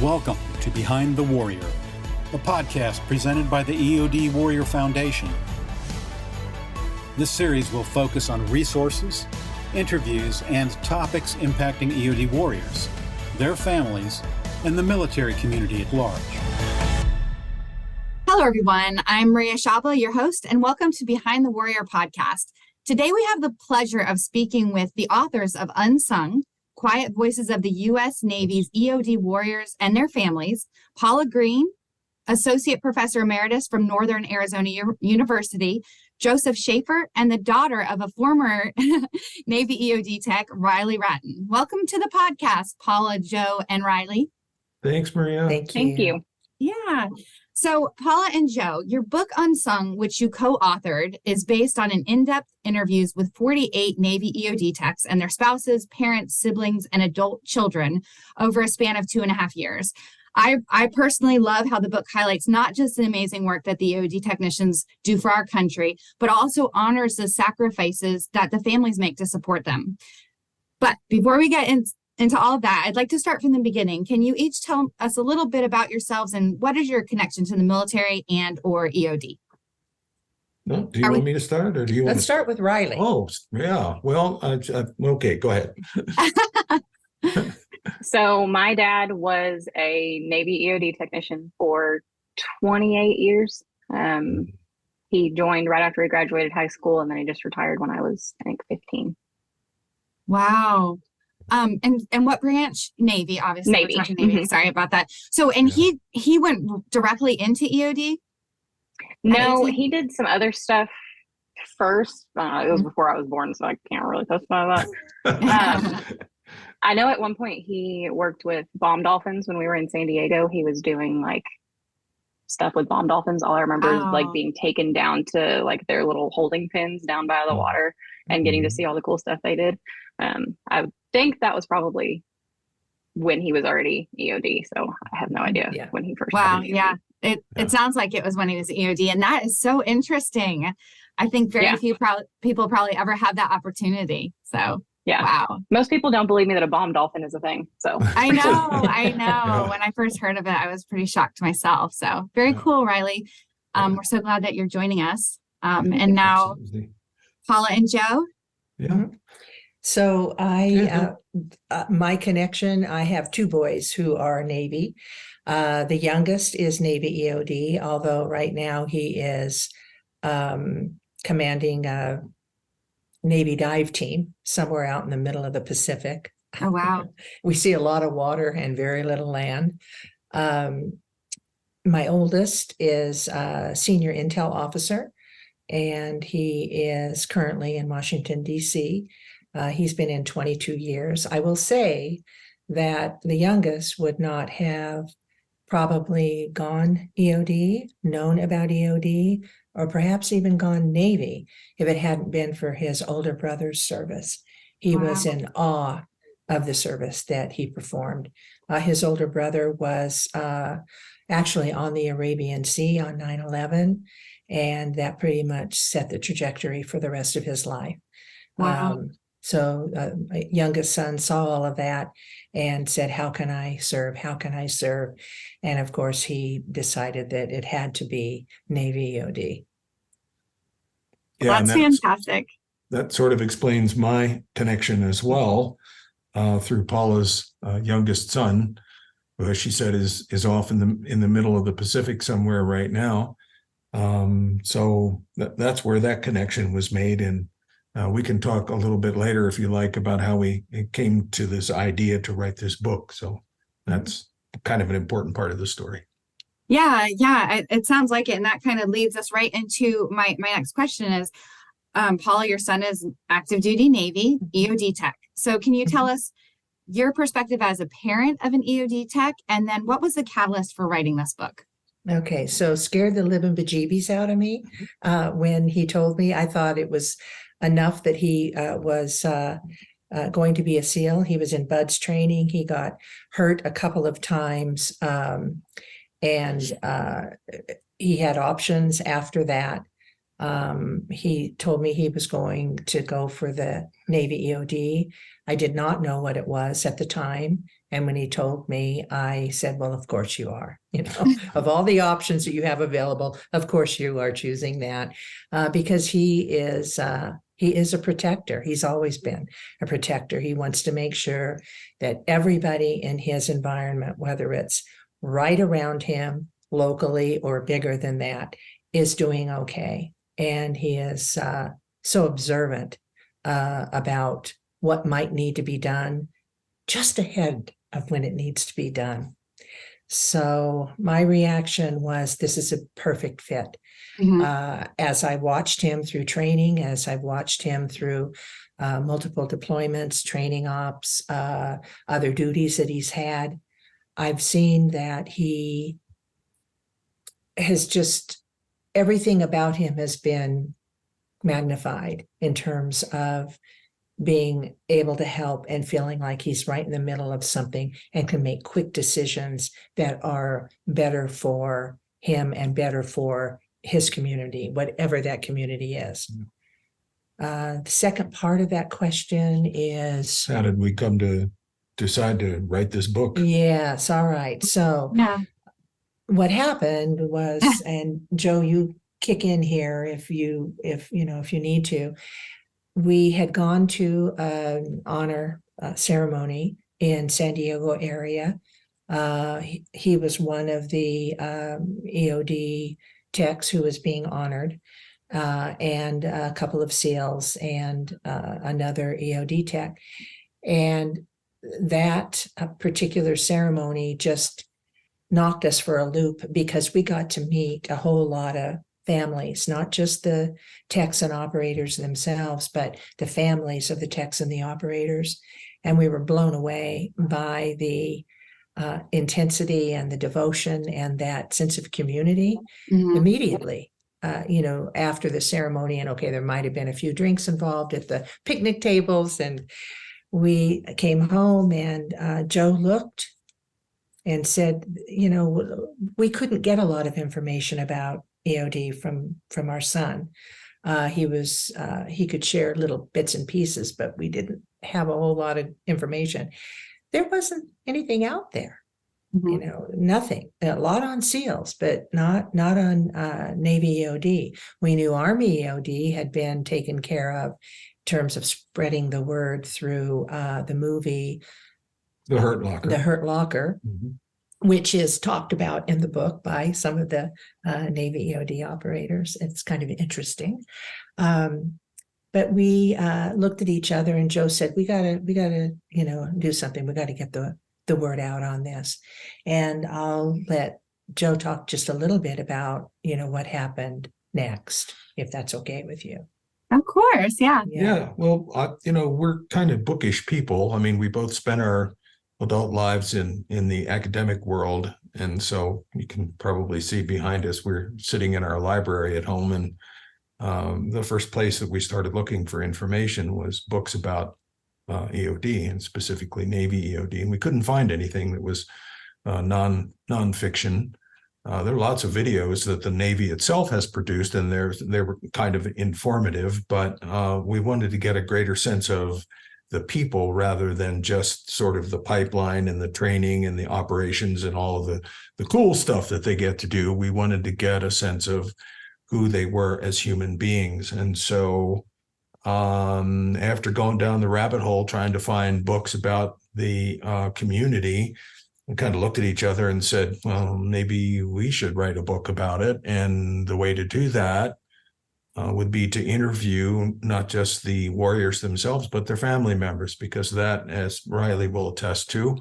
Welcome to Behind the Warrior, a podcast presented by the EOD Warrior Foundation. This series will focus on resources, interviews, and topics impacting EOD warriors, their families, and the military community at large. Hello, everyone. I'm Maria Shabla, your host, and welcome to Behind the Warrior podcast. Today, we have the pleasure of speaking with the authors of Unsung, Quiet Voices of the U.S. Navy's EOD Warriors and Their Families, Paula Greene, Associate Professor Emeritus from Northern Arizona University, Joseph Shaffer, and the daughter of a former Navy EOD Tech, Rylee Ratton. Welcome to the podcast, Paula, Joe, and Rylee. Thanks, Maria. Thank you. Yeah. So, Paula and Joe, your book Unsung, which you co-authored, is based on an in-depth interviews with 48 Navy EOD techs and their spouses, parents, siblings, and adult children over a span of 2.5 years. I personally love how the book highlights not just the amazing work that the EOD technicians do for our country, but also honors the sacrifices that the families make to support them. But before we get into all of that, I'd like to start from the beginning. Can you each tell us a little bit about yourselves and what is your connection to the military and or EOD? No, do you want me to start, or do you want Let's start with Rylee. Oh, yeah. Well, okay, go ahead. So my dad was a Navy EOD technician for 28 years. He joined right after he graduated high school, and then he just retired when I was, I think, 15. Wow. And what branch? Navy, obviously. Navy. Navy. Mm-hmm. Sorry about that. So, and yeah. he went directly into EOD? No, he did some other stuff first. It was before I was born, so I can't really testify that. I know at one point he worked with bomb dolphins when we were in San Diego. He was doing like stuff with bomb dolphins. All I remember is like being taken down to like their little holding pens down by the water and getting to see all the cool stuff they did. I think that was probably when he was already EOD. So I have no idea when he first started EOD. Yeah. It sounds like it was when he was EOD, and that is so interesting. I think very few people probably ever have that opportunity. So yeah. Wow. Most people don't believe me that a bomb dolphin is a thing. So I know. Yeah. When I first heard of it, I was pretty shocked myself. So very cool, Rylee. We're so glad that you're joining us. And now Paula and Joe. Yeah. So my connection, I have two boys who are Navy. The youngest is Navy EOD, although right now he is commanding a Navy dive team somewhere out in the middle of the Pacific. Oh, wow. We see a lot of water and very little land. My oldest is a senior intel officer, and he is currently in Washington, D.C. He's been in 22 years. I will say that the youngest would not have probably gone EOD, known about EOD, or perhaps even gone Navy if it hadn't been for his older brother's service. He was in awe of the service that he performed. His older brother was actually on the Arabian Sea on 9/11, and that pretty much set the trajectory for the rest of his life. Wow. So my youngest son saw all of that and said, how can I serve? How can I serve? And of course, he decided that it had to be Navy EOD. Yeah, that's fantastic. That sort of explains my connection as well through Paula's youngest son, who, as she said, is off in the middle of the Pacific somewhere right now. So that's where that connection was made. And we can talk a little bit later, if you like, about how we came to this idea to write this book. So that's kind of an important part of the story. Yeah, it sounds like it. And that kind of leads us right into my next question is, Paula, your son is active duty Navy, EOD Tech. So can you tell us your perspective as a parent of an EOD Tech? And then what was the catalyst for writing this book? Okay, so scared the living bejeebies out of me when he told me. I thought it was enough that he was going to be a SEAL. He was in BUDS training. He got hurt a couple of times, and he had options after that. He told me he was going to go for the Navy EOD. I did not know what it was at the time. And when he told me, I said, well, of course you are. You know, of all the options that you have available, of course you are choosing that, because he is a protector. He's always been a protector. He wants to make sure that everybody in his environment, whether it's right around him, locally or bigger than that, is doing okay. And he is so observant about what might need to be done just ahead of when it needs to be done. So my reaction was, this is a perfect fit. As I watched him through training, as I've watched him through multiple deployments, training ops, other duties that he's had, I've seen that he has just, everything about him has been magnified in terms of being able to help and feeling like he's right in the middle of something and can make quick decisions that are better for him and better for his community, whatever that community is. The second part of that question is, how did we come to decide to write this book? Yes, all right. So what happened was, and Joe, you kick in here if you need to. We had gone to an honor ceremony in San Diego area. He was one of the EOD techs who was being honored, and a couple of SEALs and another EOD tech. And that particular ceremony just knocked us for a loop, because we got to meet a whole lot of families, not just the techs and operators themselves, but the families of the techs and the operators. And we were blown away by the intensity and the devotion and that sense of community immediately, after the ceremony. And okay, there might have been a few drinks involved at the picnic tables. And we came home, and Joe looked and said, we couldn't get a lot of information about EOD from our son. He could share little bits and pieces, but we didn't have a whole lot of information. There wasn't anything out there, nothing. A lot on SEALs, but not on Navy EOD. We knew Army EOD had been taken care of in terms of spreading the word through the movie The Hurt Locker. The Hurt Locker. Which is talked about in the book by some of the Navy EOD operators. It's kind of interesting. But we looked at each other, and Joe said, we gotta, do something. We got to get the word out on this. And I'll let Joe talk just a little bit about, what happened next, if that's okay with you. Of course. Yeah. Yeah. Well, we're kind of bookish people. I mean, we both spent our adult lives in the academic world. And so you can probably see behind us, we're sitting in our library at home. And the first place that we started looking for information was books about EOD, and specifically Navy EOD. And we couldn't find anything that was nonfiction. There are lots of videos that the Navy itself has produced, and they were kind of informative, but we wanted to get a greater sense of the people rather than just sort of the pipeline and the training and the operations and all of the cool stuff that they get to do. We wanted to get a sense of who they were as human beings. And so after going down the rabbit hole, trying to find books about the community, we kind of looked at each other and said, well, maybe we should write a book about it. And the way to do that would be to interview not just the warriors themselves, but their family members, because that, as Rylee will attest to,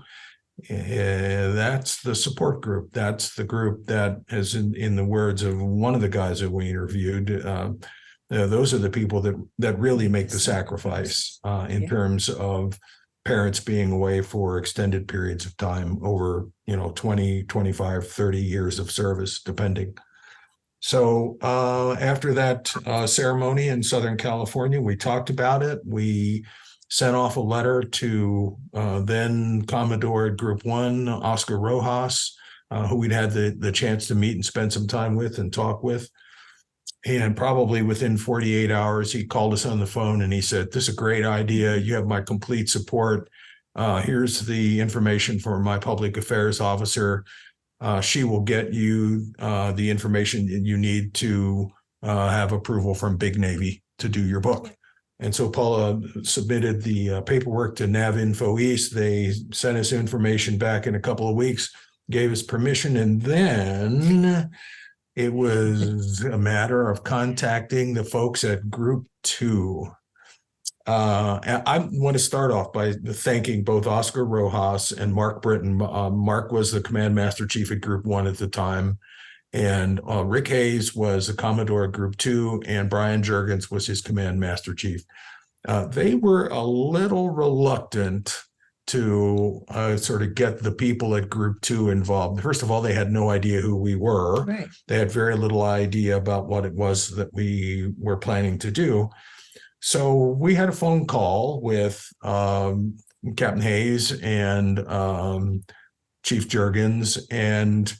that's the support group. That's the group that, as in the words of one of the guys that we interviewed, those are the people that really make the sacrifice in terms of parents being away for extended periods of time over, 20, 25, 30 years of service, depending. So after that ceremony in Southern California, we talked about it. We sent off a letter to then Commodore Group 1, Oscar Rojas, who we'd had the chance to meet and spend some time with and talk with. And probably within 48 hours, he called us on the phone and he said, "This is a great idea. You have my complete support. Here's the information for my public affairs officer. She will get you the information you need to have approval from Big Navy to do your book." And so Paula submitted the paperwork to NavInfo East. They sent us information back in a couple of weeks, gave us permission, and then it was a matter of contacting the folks at Group 2. I want to start off by thanking both Oscar Rojas and Mark Britton. Mark was the Command Master Chief at Group 1 at the time, and Rick Hayes was the Commodore at Group 2, and Brian Juergens was his Command Master Chief. They were a little reluctant to sort of get the people at Group 2 involved. First of all, they had no idea who we were. Right. They had very little idea about what it was that we were planning to do. So we had a phone call with Captain Hayes and Chief Juergens, and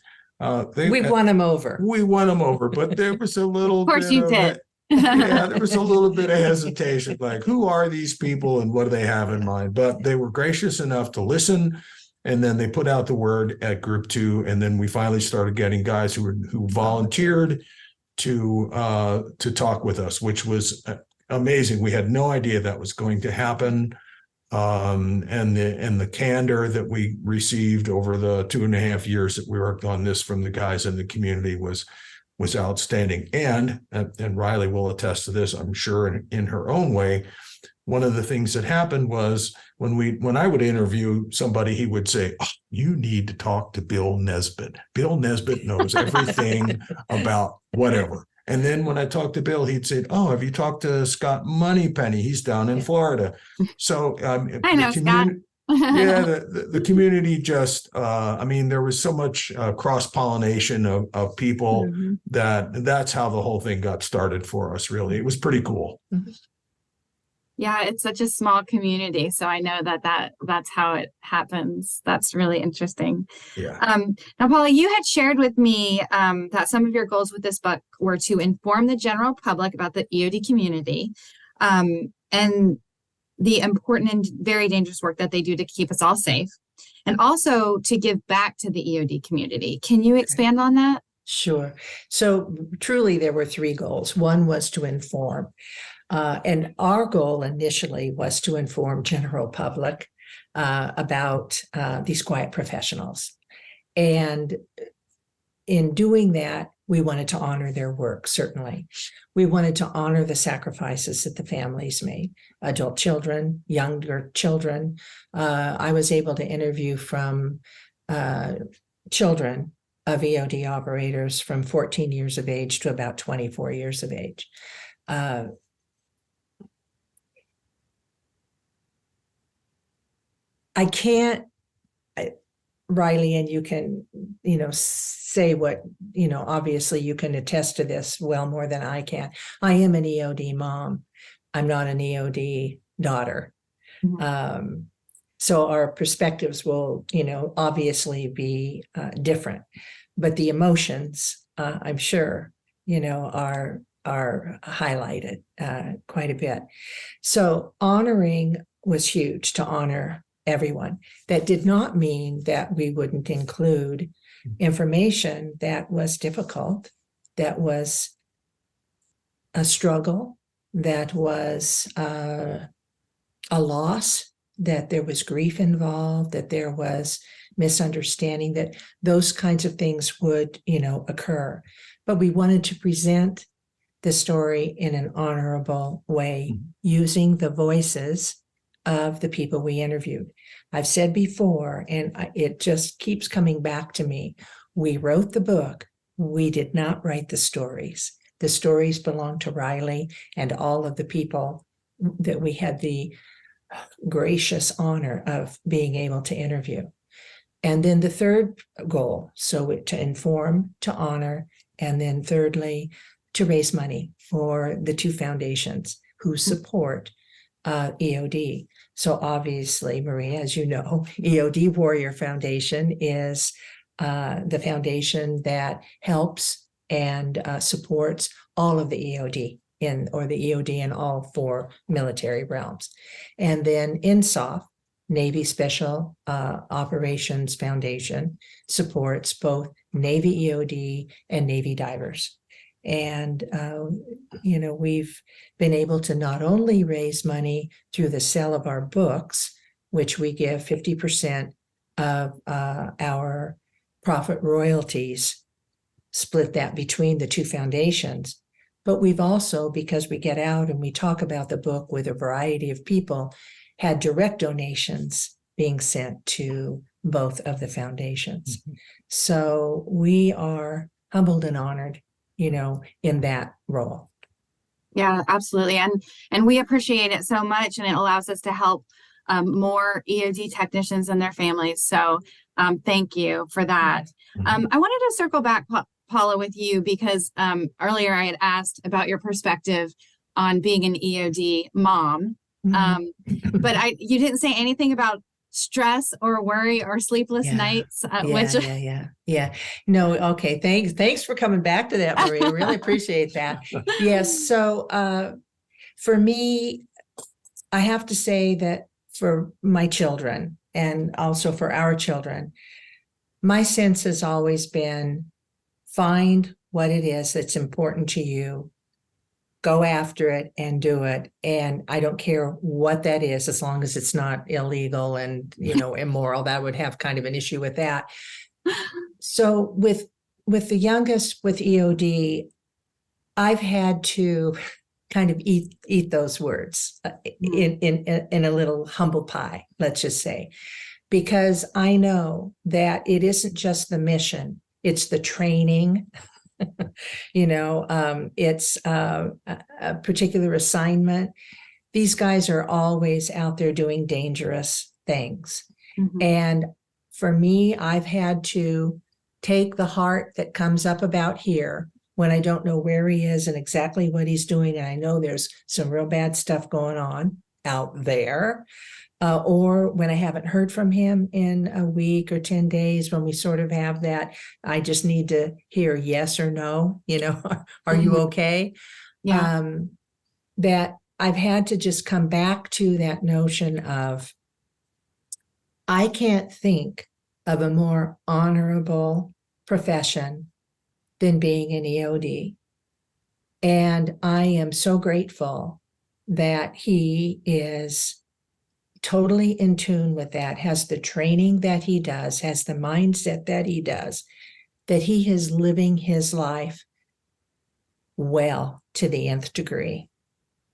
we won them over. We won them over, but there was a little bit Of course you did. Yeah, there was a little bit of hesitation, like, who are these people and what do they have in mind? But they were gracious enough to listen, and then they put out the word at Group 2, and then we finally started getting guys who volunteered to talk with us, which was amazing. We had no idea that was going to happen, and the candor that we received over the 2.5 years that we worked on this from the guys in the community was outstanding. And Rylee will attest to this, I'm sure, in her own way. One of the things that happened was when I would interview somebody, he would say, "Oh, you need to talk to Bill Nesbitt. Bill Nesbitt knows everything about whatever." And then when I talked to Bill, he'd say, "Oh, have you talked to Scott Moneypenny? He's down in Florida." So I know Scott. Yeah, the community just, there was so much cross-pollination of people Mm-hmm. that's how the whole thing got started for us, really. It was pretty cool. Mm-hmm. Yeah, it's such a small community, so I know that's how it happens. That's really interesting. Yeah. Now, Paula, you had shared with me that some of your goals with this book were to inform the general public about the EOD community, and the important and very dangerous work that they do to keep us all safe, and also to give back to the EOD community. Can you expand on that? Sure. So truly, there were 3 goals. One was to inform. And our goal initially was to inform general public about these quiet professionals. And in doing that, we wanted to honor their work, certainly. We wanted to honor the sacrifices that the families made, adult children, younger children. I was able to interview from children of EOD operators from 14 years of age to about 24 years of age. I can't, Rylee, and you can, say what, obviously you can attest to this well more than I can. I am an EOD mom. I'm not an EOD daughter. Mm-hmm. So our perspectives will, obviously be different, but the emotions, I'm sure, are highlighted quite a bit. So honoring was huge, to honor everyone. That did not mean that we wouldn't include information that was difficult, that was a struggle, that was a loss, that there was grief involved, that there was misunderstanding, that those kinds of things would, occur. But we wanted to present the story in an honorable way, using the voices of the people we interviewed. I've said before, and it just keeps coming back to me, we wrote the book. We did not write the stories. The stories belong to Rylee and all of the people that we had the gracious honor of being able to interview. And then the third goal, so to inform, to honor, and then thirdly, to raise money for the 2 foundations who support EOD. So obviously, Maria, as you know, EOD Warrior Foundation is the foundation that helps and supports all of the EOD or the EOD in all 4 military realms. And then INSOF, Navy Special Operations Foundation, supports both Navy EOD and Navy divers. And, we've been able to not only raise money through the sale of our books, which we give 50% of our profit royalties, split that between the 2 foundations. But we've also, because we get out and we talk about the book with a variety of people, had direct donations being sent to both of the foundations. Mm-hmm. So we are humbled and honored, in that role. Yeah, absolutely. And we appreciate it so much, and it allows us to help more EOD technicians and their families. So thank you for that. Mm-hmm. I wanted to circle back, Paula, with you, because earlier I had asked about your perspective on being an EOD mom. Mm-hmm. But you didn't say anything about stress or worry or sleepless nights. Yeah. No, okay. Thanks for coming back to that, Marie. I really appreciate that. Yes. So for me, I have to say that for my children and also for our children, my sense has always been find what it is that's important to you, go after it and do it. And I don't care what that is, as long as it's not illegal and, immoral. That would have kind of an issue with that. So with the youngest, with EOD, I've had to kind of eat those words in a little humble pie, let's just say, because I know that it isn't just the mission, it's the training. It's a particular assignment. These guys are always out there doing dangerous things. Mm-hmm. And for me, I've had to take the heart that comes up about here when I don't know where he is and exactly what he's doing. And I know there's some real bad stuff going on out there. Or when I haven't heard from him in a week or 10 days, when we sort of have that, I just need to hear yes or no, are you okay? Yeah. That I've had to just come back to that notion of, I can't think of a more honorable profession than being an EOD. And I am so grateful that he is totally in tune with that, has the training that he does, has the mindset that he does, that he is living his life well to the nth degree.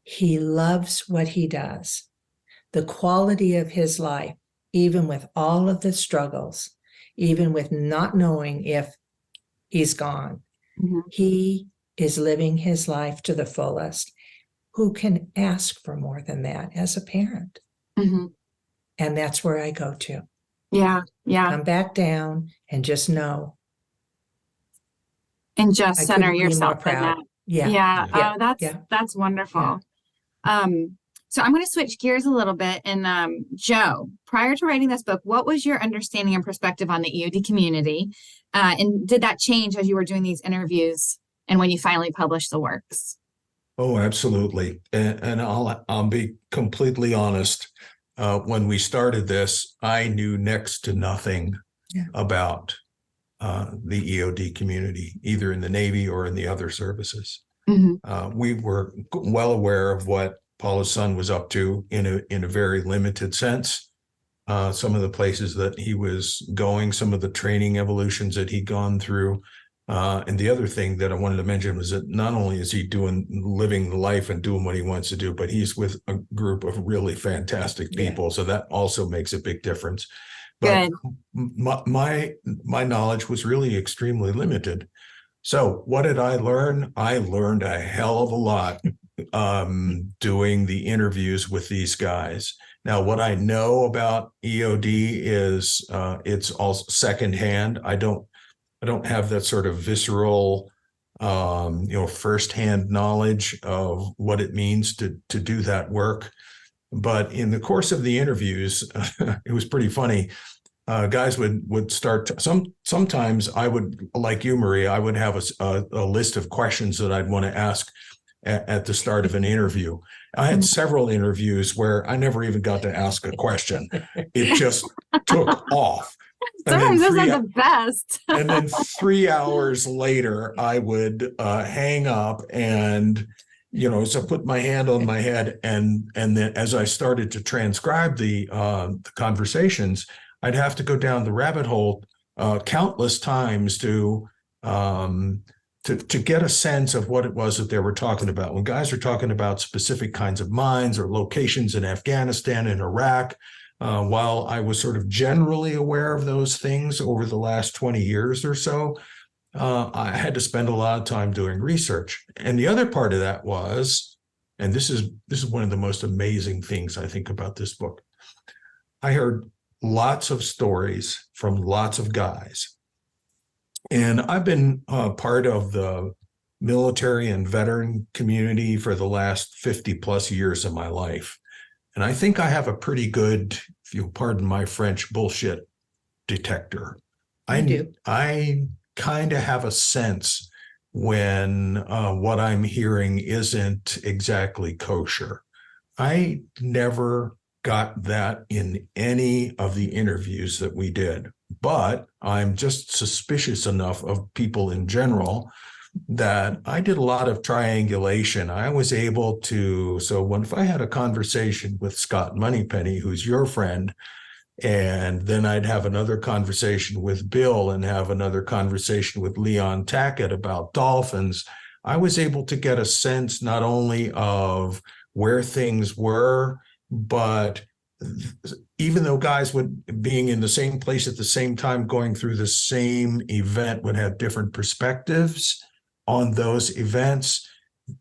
He loves what he does. The quality of his life, even with all of the struggles, even with not knowing if he's gone, mm-hmm. he is living his life to the fullest. Who can ask for more than that as a parent? Mm-hmm. And that's where I go to. Yeah. Come back down and just know. And just center yourself in that. Yeah. Oh, that's wonderful. Yeah. So I'm going to switch gears a little bit. And Joe, prior to writing this book, what was your understanding and perspective on the EOD community? And did that change as you were doing these interviews and when you finally published the works? Oh, absolutely. And I'll be completely honest. When we started this, I knew next to nothing about the EOD community, either in the Navy or in the other services. Mm-hmm. We were well aware of what Paula's son was up to in a very limited sense. Some of the places that he was going, some of the training evolutions that he'd gone through. And the other thing that I wanted to mention was that not only is he living the life and doing what he wants to do, but he's with a group of really fantastic people. So that also makes a big difference. But my knowledge was really extremely limited. So what did I learn? I learned a hell of a lot doing the interviews with these guys. Now, what I know about EOD is it's all secondhand. I don't have that sort of visceral, firsthand knowledge of what it means to do that work. But in the course of the interviews, it was pretty funny. guys would start sometimes I would, like you, Marie, I would have a list of questions that I'd want to ask at the start of an interview. I had several interviews where I never even got to ask a question. It just took off. Sometimes those are the best. And then 3 hours later, I would hang up and, so put my hand on my head. And then as I started to transcribe the conversations, I'd have to go down the rabbit hole countless times to get a sense of what it was that they were talking about. When guys are talking about specific kinds of mines or locations in Afghanistan and Iraq, while I was sort of generally aware of those things over the last 20 years or so, I had to spend a lot of time doing research. And the other part of that was, and this is one of the most amazing things I think about this book, I heard lots of stories from lots of guys. And I've been part of the military and veteran community for the last 50 plus years of my life. And I think I have a pretty good, if you'll pardon my French, bullshit detector. I kind of have a sense when what I'm hearing isn't exactly kosher. I never got that in any of the interviews that we did, but I'm just suspicious enough of people in general that I did a lot of triangulation. I was able to, if I had a conversation with Scott Moneypenny, who's your friend, and then I'd have another conversation with Bill and have another conversation with Leon Tackett about dolphins, I was able to get a sense not only of where things were, but even though guys being in the same place at the same time, going through the same event, would have different perspectives on those events,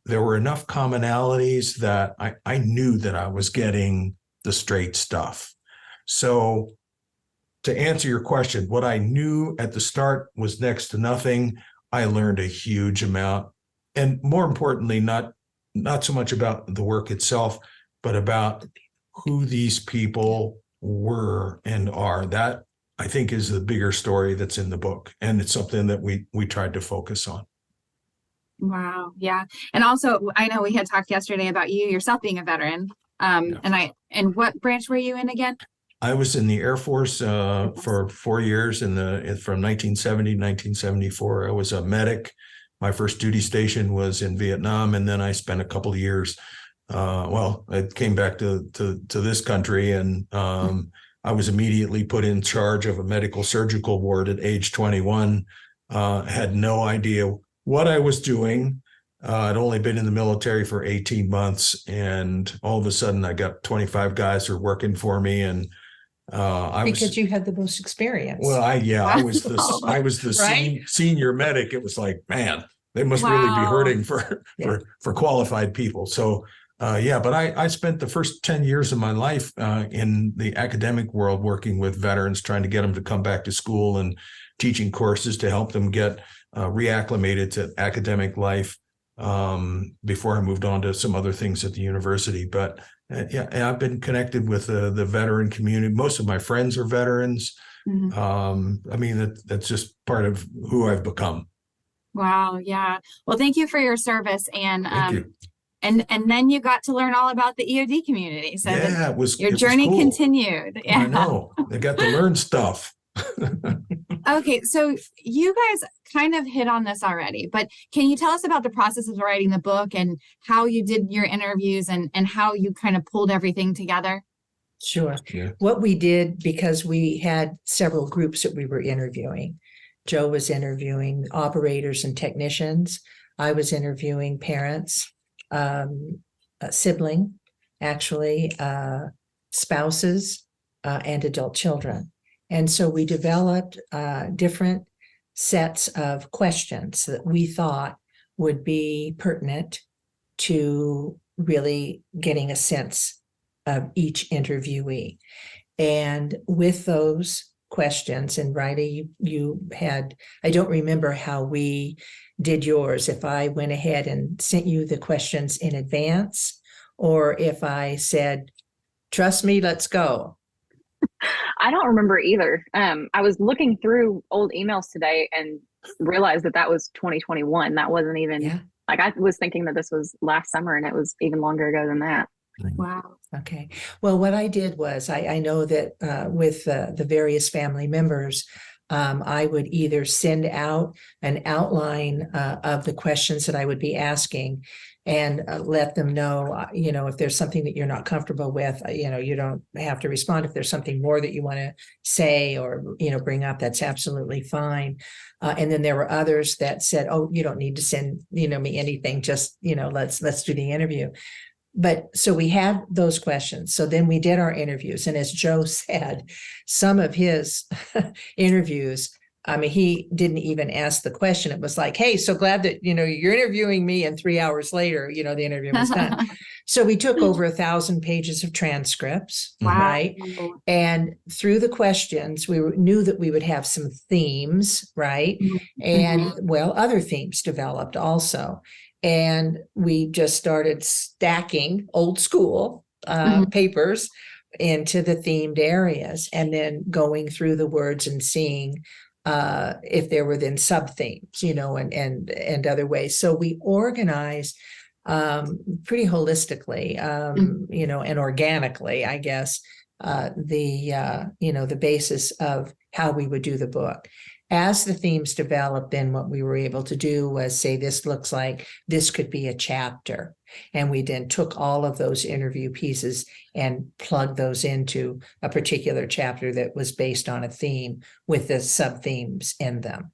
there were enough commonalities that I knew that I was getting the straight stuff. So to answer your question, what I knew at the start was next to nothing. I learned a huge amount. And more importantly, not so much about the work itself, but about who these people were and are. That, I think, is the bigger story that's in the book. And it's something that we tried to focus on. Wow. Yeah. And also, I know we had talked yesterday about you yourself being a veteran. Yeah. And what branch were you in again? I was in the Air Force for 4 years from 1970 to 1974. I was a medic. My first duty station was in Vietnam, and then I spent a couple of years. I came back to this country, and I was immediately put in charge of a medical surgical ward at age 21. Had no idea what I was doing. I'd only been in the military for 18 months, and all of a sudden I got 25 guys who were working for me, and because you had the most experience. Well, I was the right? senior medic. It was like, man, they must really be hurting for qualified people. So but I spent the first 10 years of my life in the academic world working with veterans, trying to get them to come back to school and teaching courses to help them get reacclimated to academic life before I moved on to some other things at the university. But I've been connected with the veteran community. Most of my friends are veterans. Mm-hmm. That's just part of who I've become. Wow. Yeah. Well, thank you for your service. And thank you. And then you got to learn all about the EOD community. So your journey cool. continued. Yeah. I know. I got to learn stuff. Okay, so you guys kind of hit on this already, but can you tell us about the process of writing the book and how you did your interviews and how you kind of pulled everything together? Sure. Yeah. What we did, because we had several groups that we were interviewing. Joe was interviewing operators and technicians. I was interviewing parents, sibling, actually, spouses, and adult children. And so we developed different sets of questions that we thought would be pertinent to really getting a sense of each interviewee. And with those questions, and Rylee, you had, I don't remember how we did yours, if I went ahead and sent you the questions in advance, or if I said, trust me, let's go. I don't remember either. I was looking through old emails today and realized that was 2021. That wasn't even like, I was thinking that this was last summer, and it was even longer ago than that. Wow. Okay. Well, what I did was I know that with the various family members, I would either send out an outline of the questions that I would be asking and let them know, if there's something that you're not comfortable with, you don't have to respond. If there's something more that you want to say or, bring up, that's absolutely fine. And then there were others that said, oh, you don't need to send, me anything, just, let's do the interview. But so we had those questions. So then we did our interviews. And as Joe said, some of his interviews, I mean, he didn't even ask the question. It was like, hey, so glad that, you're interviewing me. And 3 hours later, the interview was done. So we took over 1,000 pages of transcripts, right? And through the questions, we knew that we would have some themes, right? And well, other themes developed also. And we just started stacking old school papers into the themed areas, and then going through the words and seeing if there were then sub themes, and other ways. So we organized pretty holistically, and organically, I guess, the basis of how we would do the book. As the themes developed, then what we were able to do was say, this looks like this could be a chapter. And we then took all of those interview pieces and plugged those into a particular chapter that was based on a theme with the sub themes in them.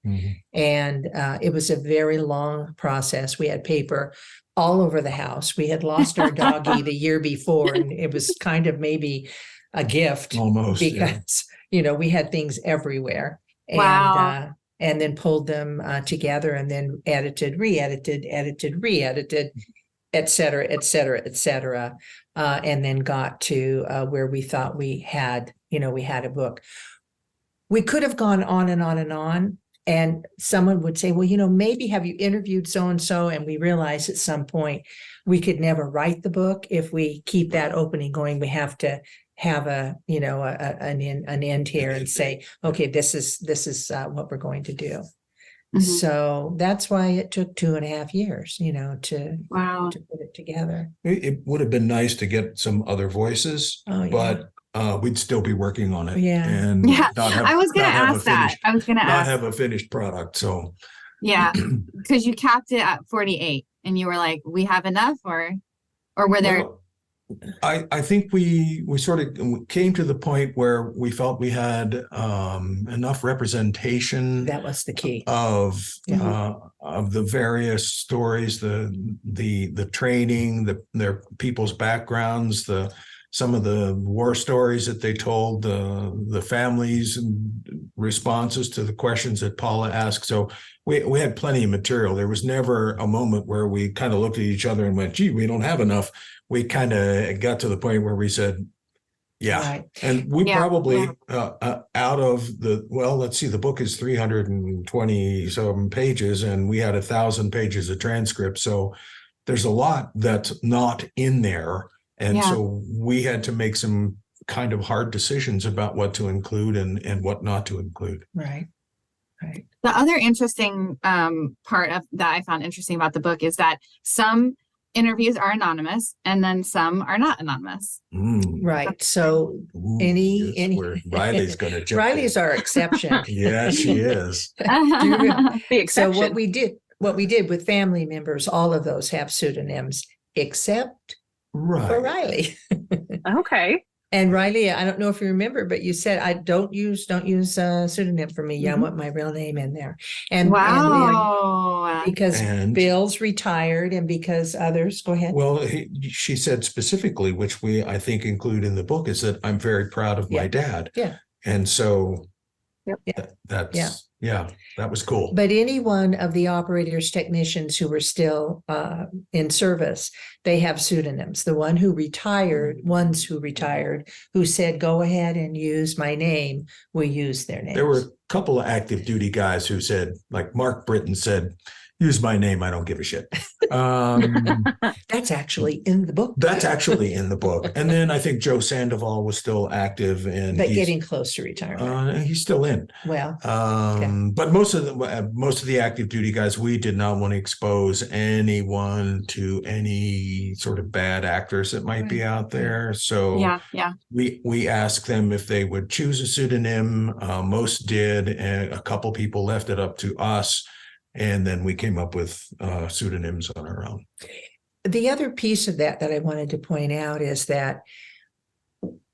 And it was a very long process. We had paper all over the house. We had lost our doggie the year before, and it was kind of maybe a gift almost, because, we had things everywhere. Wow. And then pulled them together, and then edited, re-edited, edited, re-edited, et cetera, et cetera, et cetera. And then got to where we thought we had a book. We could have gone on and on and on. And someone would say, well, maybe have you interviewed so-and-so? And we realized at some point we could never write the book if we keep that opening going. We have to have an end here and say, okay, this is what we're going to do. So that's why it took 2.5 years, to put it together. It would have been nice to get some other voices, but we'd still be working on it. And I was going to ask that. I was going to not have a finished product. So because you capped it at 48, and you were like, we have enough, or were there? Well, I think we sort of came to the point where we felt we had enough representation. That was the key of the various stories, the training, their people's backgrounds, some of the war stories that they told, the families and responses to the questions that Paula asked. So we had plenty of material. There was never a moment where we kind of looked at each other and went, gee, we don't have enough. We kind of got to the point where we said, and we probably out of let's see, the book is 320 some pages, and we had 1,000 pages of transcripts. So there's a lot that's not in there. And so we had to make some kind of hard decisions about what to include and what not to include. Right. The other interesting part of that I found interesting about the book is that some interviews are anonymous, and then some are not anonymous. Right. So any Rylee's going to jump Rylee's our exception. Yeah, she is. The exception. So what we did with family members, all of those have pseudonyms except for Rylee. Okay. And Rylee, I don't know if you remember, but you said, I don't use a pseudonym for me. I want my real name in there. And because Bill's retired, and because others, go ahead. Well, she said specifically, which I think include in the book, is that I'm very proud of my dad. Yeah. And so that was cool. But any one of the operators, technicians who were still in service, they have pseudonyms. The ones who retired, who said, go ahead and use my name, we use their names. There were a couple of active duty guys who said, like Mark Britton said, use my name. I don't give a shit. That's actually in the book. That's actually in the book. And then I think Joe Sandoval was still active, and but getting close to retirement. He's still in. Well, but most of the active duty guys, we did not want to expose anyone to any sort of bad actors that might be out there. So we asked them if they would choose a pseudonym. Most did, and a couple people left it up to us. And then we came up with pseudonyms on our own. The other piece of that I wanted to point out is that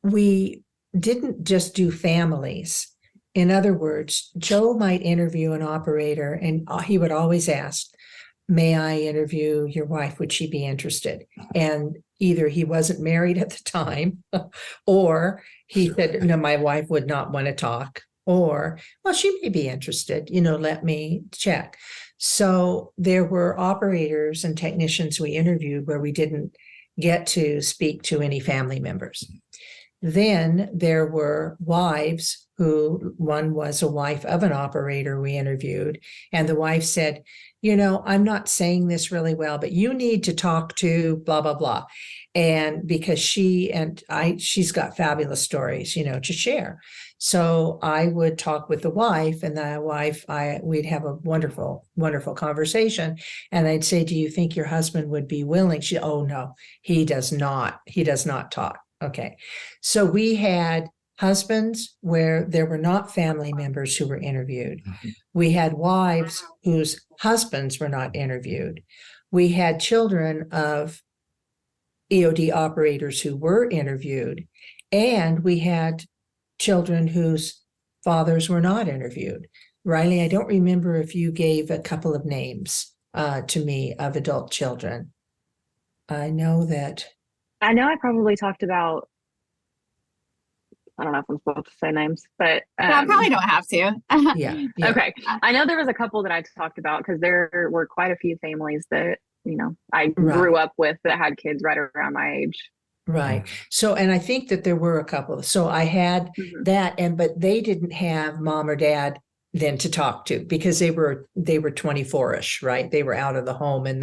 we didn't just do families. In other words, Joe might interview an operator, and he would always ask, may I interview your wife? Would she be interested? And either he wasn't married at the time, or he said, no, my wife would not want to talk. Or, well, she may be interested, let me check. So there were operators and technicians we interviewed where we didn't get to speak to any family members. Then there were wives who, one was a wife of an operator we interviewed, and the wife said, I'm not saying this really well, but you need to talk to blah, blah, blah. And because she's got fabulous stories, to share. So I would talk with the wife, and the wife, we'd have a wonderful, wonderful conversation. And I'd say, do you think your husband would be willing? Oh, no, he does not. He does not talk. Okay. So we had husbands where there were not family members who were interviewed. Mm-hmm. We had wives whose husbands were not interviewed. We had children of EOD operators who were interviewed, and we had children whose fathers were not interviewed. Rylee, I don't remember if you gave a couple of names to me of adult children. I know I probably talked about, I don't know if I'm supposed to say names, but I probably don't have to. Yeah. Okay. I know there was a couple that I talked about because there were quite a few families that, I grew up with that had kids right around my age. Right. So, and I think that there were a couple. So I had that, but they didn't have mom or dad then to talk to because they were 24-ish, right? They were out of the home, and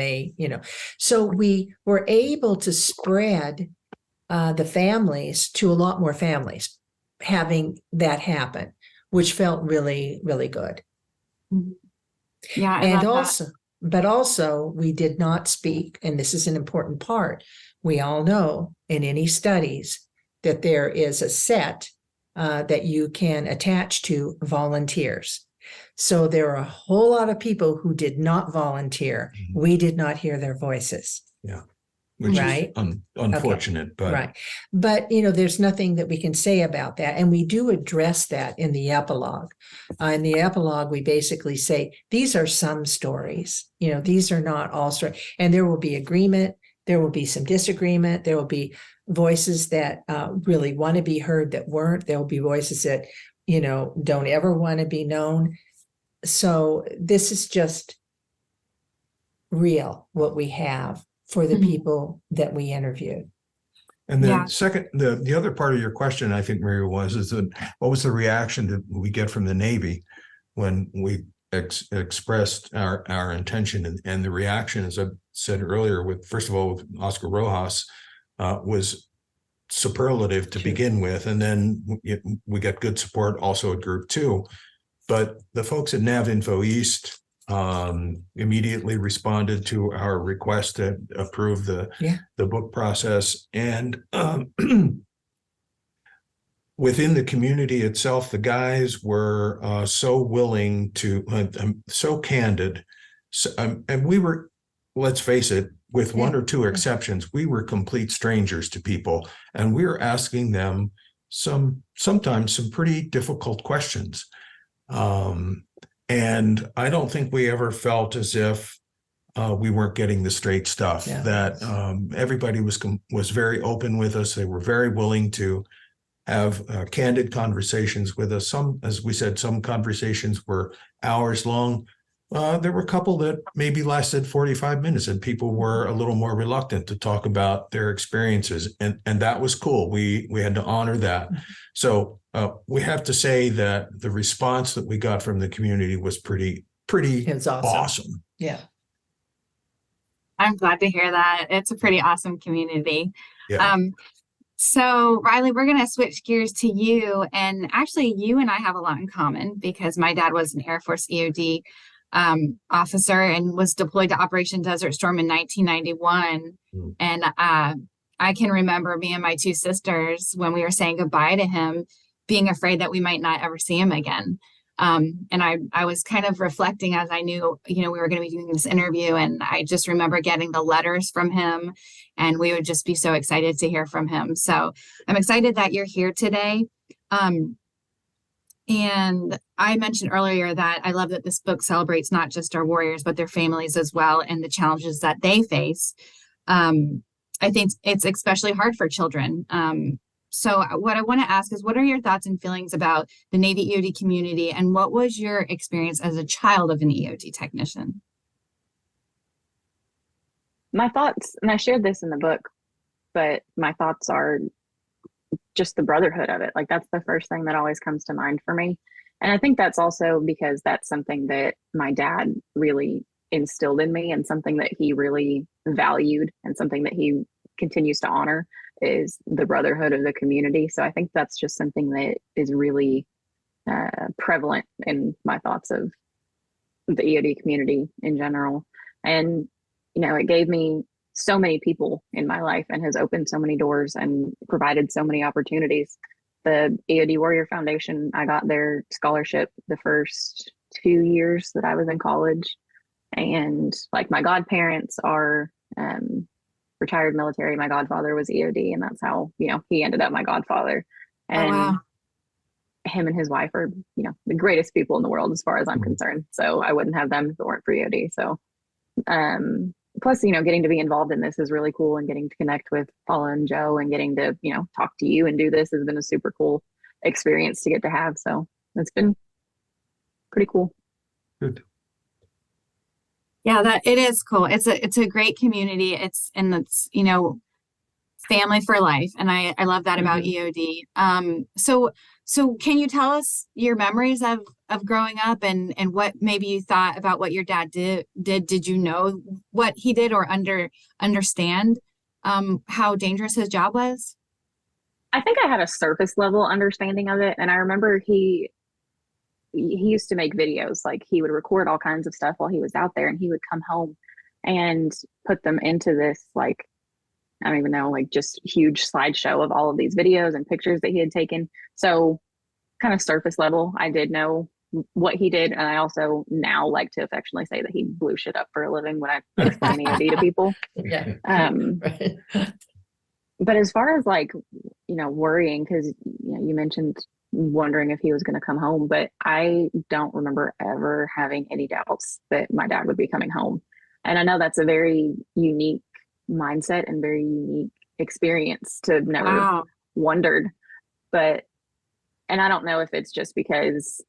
so we were able to spread the families to a lot more families having that happen, which felt really, really good. Yeah. But also we did not speak, and this is an important part. We all know in any studies that there is a set that you can attach to volunteers. So there are a whole lot of people who did not volunteer. Mm-hmm. We did not hear their voices. Yeah. Which is unfortunate, okay. But But there's nothing that we can say about that, and we do address that in the epilogue. In the epilogue, we basically say these are some stories. These are not all stories, and there will be agreement. There will be some disagreement. There will be voices that really want to be heard that weren't. There will be voices that don't ever want to be known. So this is just real what we have for the people that we interviewed. And then second, the other part of your question, I think, Maria, is that what was the reaction that we get from the Navy when we expressed our intention? And the reaction, as I said earlier, first of all, with Oscar Rojas, was superlative to begin with. And then we got good support also at Group 2. But the folks at NavInfo East immediately responded to our request to approve the book process. And within the community itself, the guys were so willing to, so candid. And we were, let's face it, with one or two exceptions, we were complete strangers to people. And we were asking them sometimes some pretty difficult questions. And I don't think we ever felt as if we weren't getting the straight stuff, that everybody was very open with us. They were very willing to have candid conversations with us. Some, as we said, some conversations were hours long. There were a couple that maybe lasted 45 minutes, and people were a little more reluctant to talk about their experiences. And that was cool. We had to honor that. So we have to say that the response that we got from the community was pretty it was awesome. Yeah. I'm glad to hear that. It's a pretty awesome community. Yeah. So Rylee, we're going to switch gears to you. And actually, you and I have a lot in common because my dad was an Air Force EOD officer and was deployed to Operation Desert Storm in 1991. Mm. And I can remember me and my two sisters, when we were saying goodbye to him, being afraid that we might not ever see him again. And I was kind of reflecting as I knew, we were going to be doing this interview, and I just remember getting the letters from him, and we would just be so excited to hear from him. So I'm excited that you're here today. And I mentioned earlier that I love that this book celebrates not just our warriors, but their families as well, and the challenges that they face. I think it's especially hard for children. So what I want to ask is, what are your thoughts and feelings about the Navy EOD community, and what was your experience as a child of an EOD technician? My thoughts, and I shared this in the book, but my thoughts are just the brotherhood of it. Like, that's the first thing that always comes to mind for me. And I think that's also because that's something that my dad really instilled in me, and something that he really valued, and something that he continues to honor, is the brotherhood of the community. So I think that's just something that is really prevalent in my thoughts of the EOD community in general. And, it gave me so many people in my life, and has opened so many doors and provided so many opportunities. The EOD Warrior Foundation, I got their scholarship the first 2 years that I was in college. And like, my godparents are retired military. My godfather was EOD, and that's how, he ended up my godfather. And wow. Him and his wife are, the greatest people in the world as far as I'm concerned. So I wouldn't have them if it weren't for EOD. So, plus, getting to be involved in this is really cool, and getting to connect with Paula and Joe, and getting to, talk to you and do this has been a super cool experience to get to have. So it's been pretty cool. Good. Yeah, that it is cool. It's a great community. It's family for life. And I love that about EOD. So can you tell us your memories of growing up, and what maybe you thought about what your dad did? Did you know what he did, or understand how dangerous his job was? I think I had a surface level understanding of it. And I remember he used to make videos. Like, he would record all kinds of stuff while he was out there, and he would come home and put them into this, like, I don't even know, like, just huge slideshow of all of these videos and pictures that he had taken. So kind of surface level, I did know what he did. And I also now like to affectionately say that he blew shit up for a living when I explain EOD to people. Yeah. Right. But as far as like, worrying, because you mentioned wondering if he was going to come home, but I don't remember ever having any doubts that my dad would be coming home. And I know that's a very unique mindset and very unique experience to have never wondered. But, and I don't know if it's just because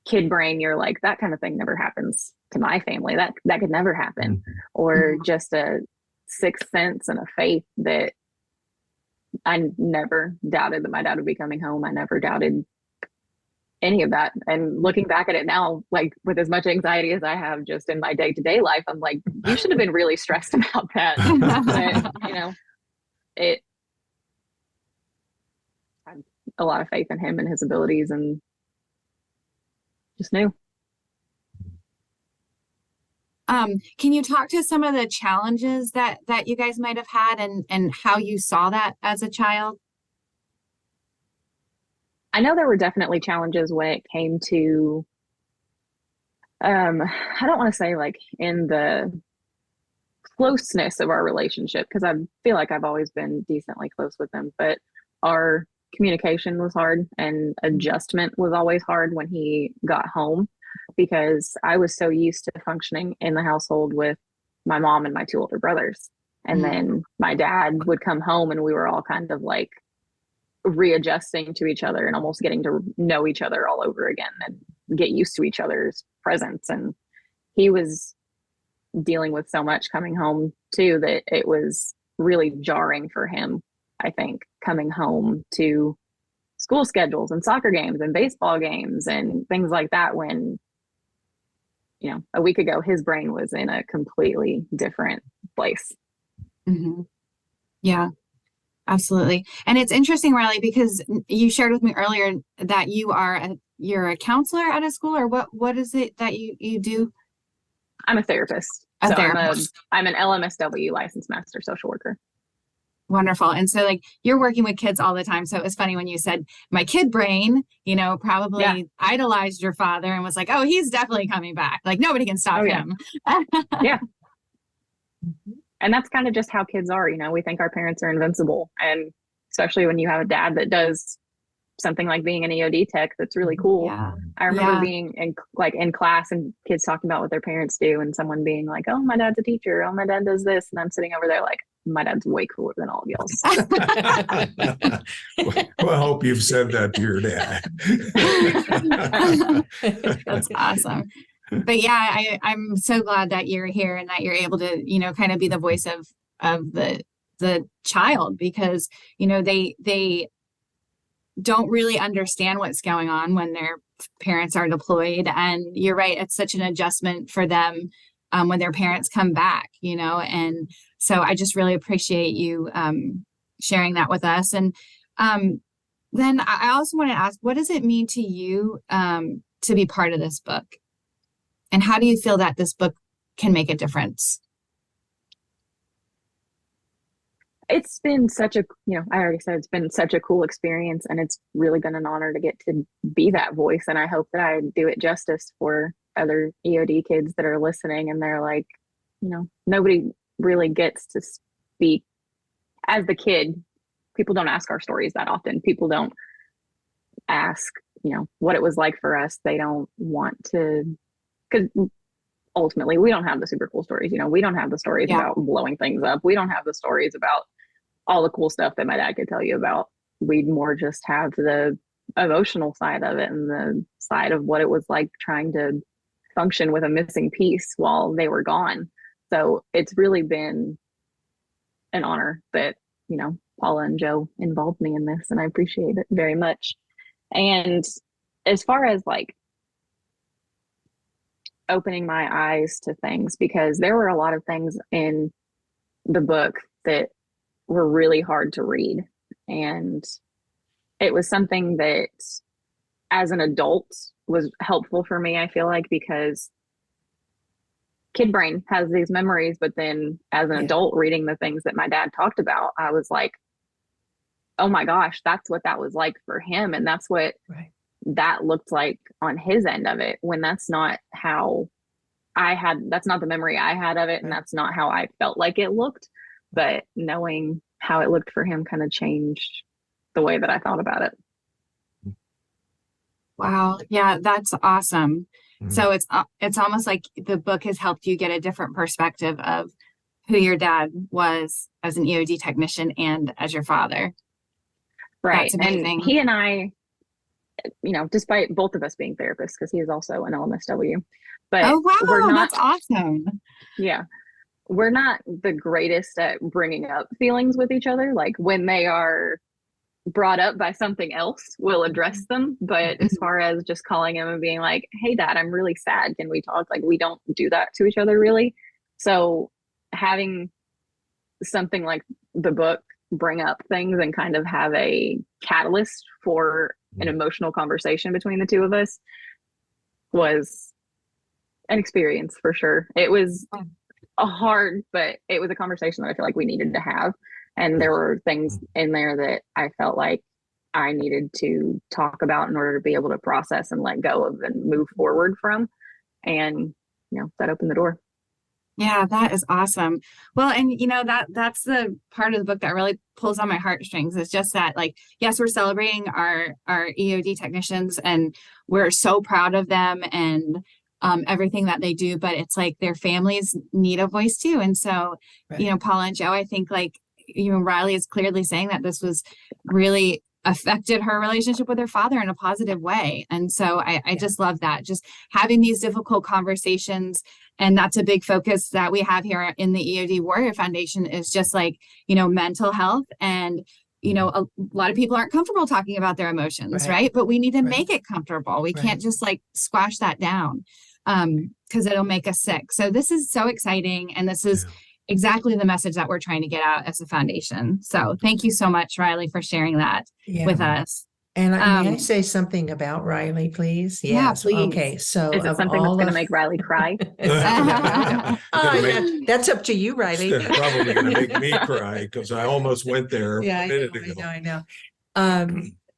kid brain, you're like, that kind of thing never happens to my family. That could never happen. Or just a sixth sense and a faith that I never doubted that my dad would be coming home. I never doubted any of that. And looking back at it now, like, with as much anxiety as I have just in my day-to-day life, I'm like, you should have been really stressed about that. But, it I had a lot of faith in him and his abilities, and just knew. Can you talk to some of the challenges that you guys might have had, and how you saw that as a child? I know there were definitely challenges when it came to, I don't want to say like in the closeness of our relationship, because I feel like I've always been decently close with him, but our communication was hard, and adjustment was always hard when he got home, because I was so used to functioning in the household with my mom and my two older brothers. And then my dad would come home, and we were all kind of like readjusting to each other and almost getting to know each other all over again and get used to each other's presence. And he was dealing with so much coming home too, that it was really jarring for him, I think, coming home to school schedules and soccer games and baseball games and things like that, when a week ago, his brain was in a completely different place. Mm-hmm. Yeah, absolutely. And it's interesting, Rylee, because you shared with me earlier that you're a counselor at a school, or what is it that you do? I'm a therapist. I'm an LMSW licensed master social worker. Wonderful. And so like you're working with kids all the time. So it was funny when you said my kid brain, probably idolized your father and was like, oh, he's definitely coming back. Like nobody can stop him. Yeah. And that's kind of just how kids are. We think our parents are invincible. And especially when you have a dad that does something like being an EOD tech, that's really cool. Yeah. I remember being in class and kids talking about what their parents do, and someone being like, oh, my dad's a teacher. Oh, my dad does this. And I'm sitting over there like, my dad's way cooler than all of y'all's. Well, I hope you've said that to your dad. That's awesome. But yeah, I'm so glad that you're here and that you're able to, kind of be the voice of the child, because, they don't really understand what's going on when their parents are deployed. And you're right, it's such an adjustment for them when their parents come back, and so I just really appreciate you sharing that with us. And then I also want to ask, what does it mean to you to be part of this book? And how do you feel that this book can make a difference? It's been such a, I already said it's been such a cool experience, and it's really been an honor to get to be that voice. And I hope that I do it justice for other EOD kids that are listening, and they're like, nobody really gets to speak. As the kid, people don't ask our stories that often. People don't ask, what it was like for us. They don't want to, because ultimately we don't have the super cool stories. We don't have the stories about blowing things up. We don't have the stories about all the cool stuff that my dad could tell you about. We'd more just have the emotional side of it and the side of what it was like trying to function with a missing piece while they were gone. So it's really been an honor that, Paula and Joe involved me in this, and I appreciate it very much. And as far as like opening my eyes to things, because there were a lot of things in the book that were really hard to read. And it was something that as an adult was helpful for me, I feel like, because kid brain has these memories, but then as an adult reading the things that my dad talked about, I was like, oh my gosh, that's what that was like for him. And that's what that looked like on his end of it, when that's not how that's not the memory I had of it. And that's not how I felt like it looked, but knowing how it looked for him kind of changed the way that I thought about it. Wow. Yeah, that's awesome. Mm-hmm. So it's almost like the book has helped you get a different perspective of who your dad was as an EOD technician and as your father. Right. And he and I, despite both of us being therapists, because he is also an LMSW, but oh wow, that's awesome. Yeah. We're not the greatest at bringing up feelings with each other. Like when they are brought up by something else, we'll address them. But as far as just calling him and being like, hey dad, I'm really sad, can we talk? Like we don't do that to each other really. So having something like the book bring up things and kind of have a catalyst for an emotional conversation between the two of us was an experience for sure. It was hard, but it was a conversation that I feel like we needed to have. And there were things in there that I felt like I needed to talk about in order to be able to process and let go of and move forward from. And, that opened the door. Yeah, that is awesome. Well, and that's the part of the book that really pulls on my heartstrings. It's just that, like, yes, we're celebrating our EOD technicians and we're so proud of them and everything that they do, but it's like their families need a voice too. And so, Paula and Joe, I think Rylee is clearly saying that this was really affected her relationship with her father in a positive way. And so I just love that, just having these difficult conversations. And that's a big focus that we have here in the EOD Warrior Foundation, is just mental health. And, a lot of people aren't comfortable talking about their emotions, right? But we need to make it comfortable. We can't just squash that down. because it'll make us sick. So this is so exciting. And this is exactly the message that we're trying to get out as a foundation. So thank you so much, Rylee, for sharing that with us. And may I say something about Rylee, please? Yeah, please. Okay, so is it something that's going to make Rylee cry? That's up to you, Rylee. It's probably going to make me cry because I almost went there a minute ago. I know.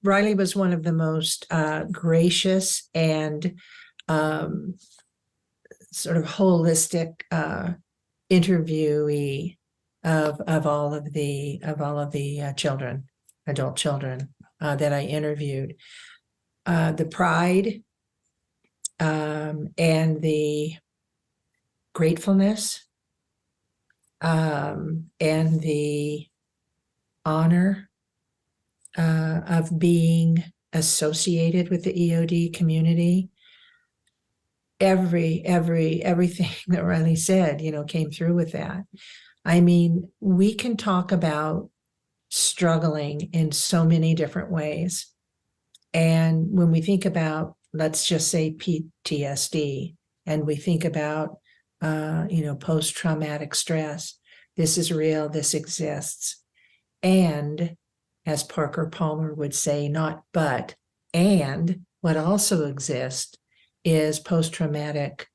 Rylee was one of the most gracious and sort of holistic interviewee of all of the children, adult children that I interviewed. The pride and the gratefulness and the honor of being associated with the EOD community. Everything that Rylee said, came through with that. I mean, we can talk about struggling in so many different ways. And when we think about, let's just say PTSD, and we think about, post-traumatic stress, this is real, this exists. And as Parker Palmer would say, not but, and what also exists is post-traumatic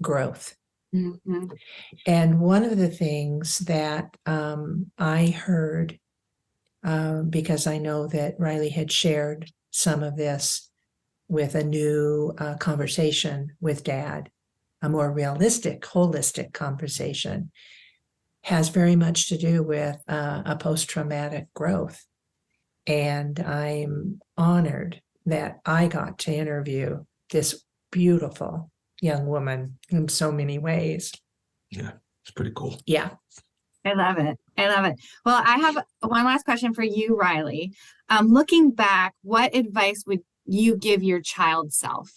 growth. Mm-hmm. And one of the things that I heard, because I know that Rylee had shared some of this with a new conversation with Dad, a more realistic, holistic conversation, has very much to do with a post-traumatic growth. And I'm honored that I got to interview this beautiful young woman in so many ways. Yeah, it's pretty cool. Yeah. I love it. Well, I have one last question for you, Rylee. Looking back, what advice would you give your child self?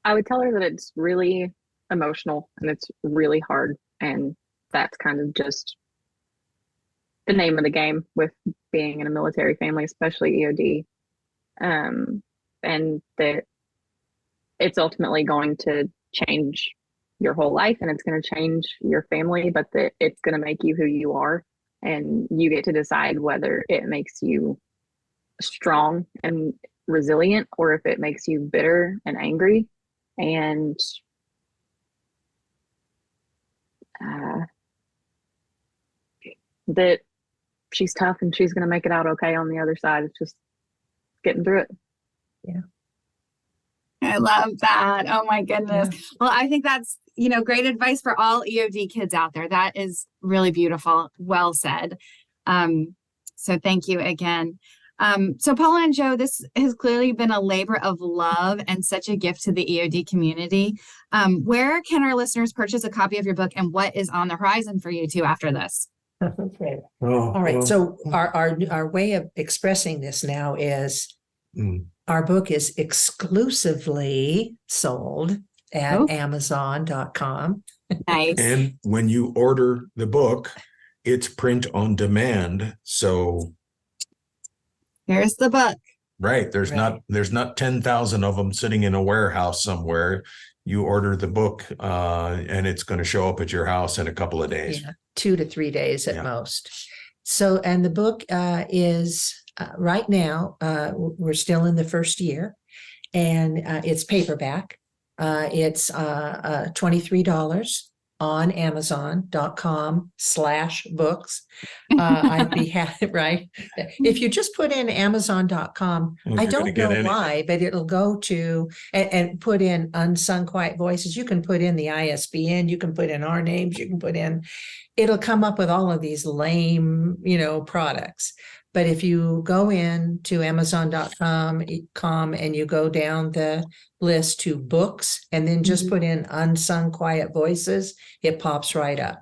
I would tell her that it's really emotional and it's really hard. And that's kind of just the name of the game with being in a military family, especially EOD. And that it's ultimately going to change your whole life and it's going to change your family, but that it's going to make you who you are. And you get to decide whether it makes you strong and resilient or if it makes you bitter and angry. And that she's tough and she's going to make it out okay on the other side. It's just getting through it. Yeah. I love that. Oh my goodness. Yeah. Well, I think that's, great advice for all EOD kids out there. That is really beautiful. Well said. So thank you again. So Paula and Joe, this has clearly been a labor of love and such a gift to the EOD community. Where can our listeners purchase a copy of your book and what is on the horizon for you two after this? Okay. All right. So our way of expressing this now is our book is exclusively sold at Amazon.com. Nice. And when you order the book, it's print on demand. So here's the book. Right. There's not 10,000 of them sitting in a warehouse somewhere. You order the book and it's going to show up at your house in a couple of days. Yeah, 2 to 3 days at most. So, and the book is right now, we're still in the first year and it's paperback. It's $23 on Amazon.com/books. I'd be happy, right? If you just put in Amazon.com, I don't know why, but it'll go to and put in Unsung Quiet Voices. You can put in the ISBN, you can put in our names, you can put in, it'll come up with all of these lame, products. But if you go in to Amazon.com and you go down the list to books and then just put in Unsung Quiet Voices, it pops right up.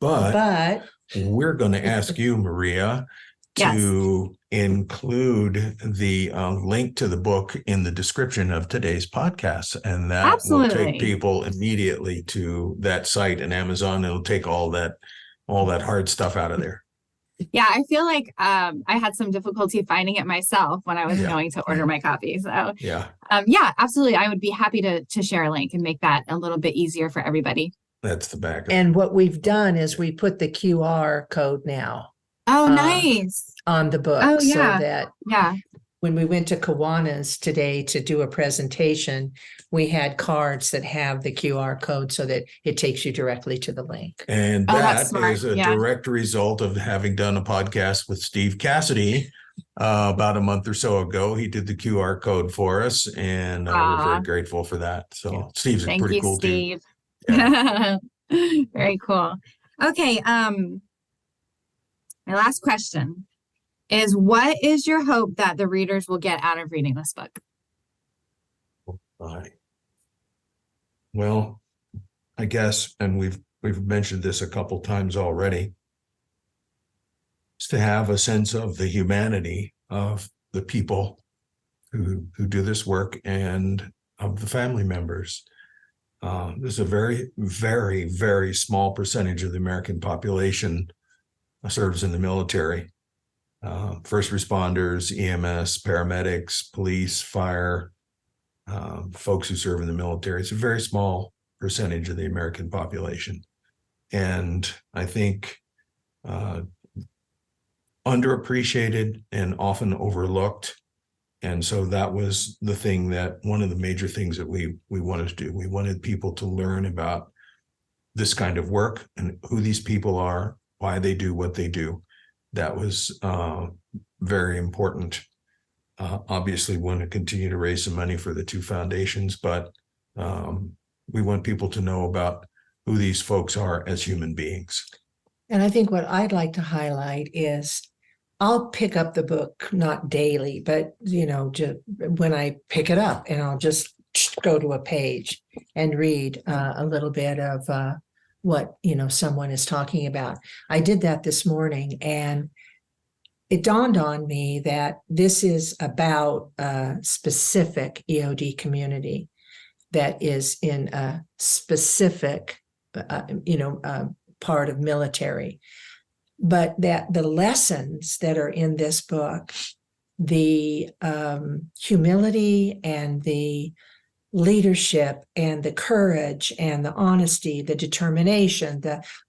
But we're going to ask you, Maria, to include the link to the book in the description of today's podcast. And that will take people immediately to that site and Amazon. It'll take all that hard stuff out of there. Yeah, I feel like I had some difficulty finding it myself when I was going to order my copy. So Yeah. Yeah, absolutely. I would be happy to share a link and make that a little bit easier for everybody. That's the back. And what we've done is we put the QR code now Oh, nice. on the book. Oh, so yeah. that when we went to Kiwanis today to do a presentation, we had cards that have the QR code so that it takes you directly to the link. And that's that smart. is a direct result of having done a podcast with Steve Cassidy about a month or so ago. He did the QR code for us, and we're very grateful for that. So Steve's a pretty cool dude. Yeah. Very cool. Okay. My last question is, what is your hope that the readers will get out of reading this book? Well, I guess, and we've mentioned this a couple times already, is to have a sense of the humanity of the people who do this work and of the family members. There's a very, very, very small percentage of the American population serves in the military. First responders, EMS, paramedics, police, fire, folks who serve in the military. It's a very small percentage of the American population. And I think underappreciated and often overlooked. And so that was the thing that one of the major things that we wanted to do. We wanted people to learn about this kind of work and who these people are, why they do what they do. That was very important. Obviously, we want to continue to raise some money for the two foundations, but we want people to know about who these folks are as human beings. And I think what I'd like to highlight is I'll pick up the book, not daily, but, just when I pick it up, and I'll just go to a page and read a little bit of what, someone is talking about. I did that this morning, and it dawned on me that this is about a specific EOD community that is in a specific, part of military. But that the lessons that are in this book, the humility and the leadership and the courage and the honesty, the determination,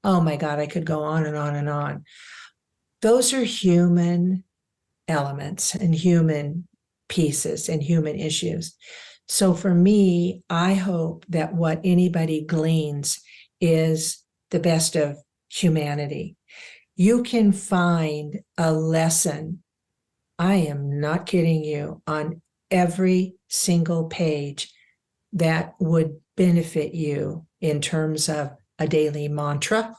oh my God, I could go on and on and on. Those are human elements and human pieces and human issues. So for me, I hope that what anybody gleans is the best of humanity. You can find a lesson, I am not kidding you, on every single page that would benefit you in terms of a daily mantra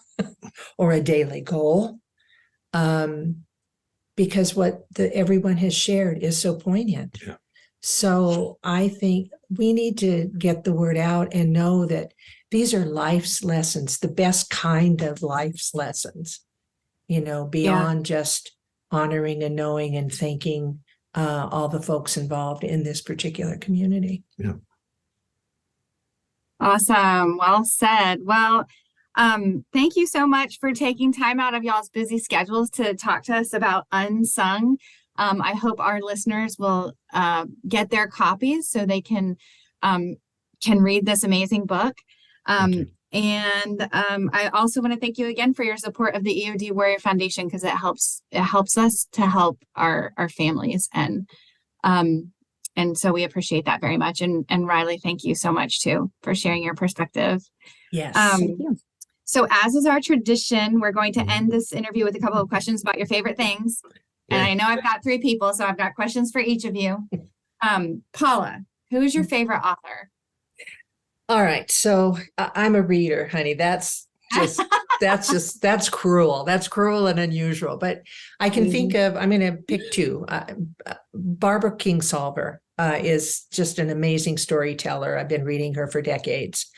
or a daily goal. Because what everyone has shared is so poignant. Yeah. So I think we need to get the word out and know that these are life's lessons, the best kind of life's lessons, beyond just honoring and knowing and thanking all the folks involved in this particular community. Yeah. Awesome. Well said. Well, thank you so much for taking time out of y'all's busy schedules to talk to us about Unsung. I hope our listeners will get their copies so they can read this amazing book. And I also want to thank you again for your support of the EOD Warrior Foundation, because it helps us to help our families, and so we appreciate that very much. And Rylee, thank you so much too for sharing your perspective. Yes. Thank you. So as is our tradition, we're going to end this interview with a couple of questions about your favorite things. And I know I've got 3 people, so I've got questions for each of you. Paula, who is your favorite author? All right. So I'm a reader, honey. That's cruel. That's cruel and unusual. But I can think of, I'm going to pick 2. Barbara Kingsolver is just an amazing storyteller. I've been reading her for decades.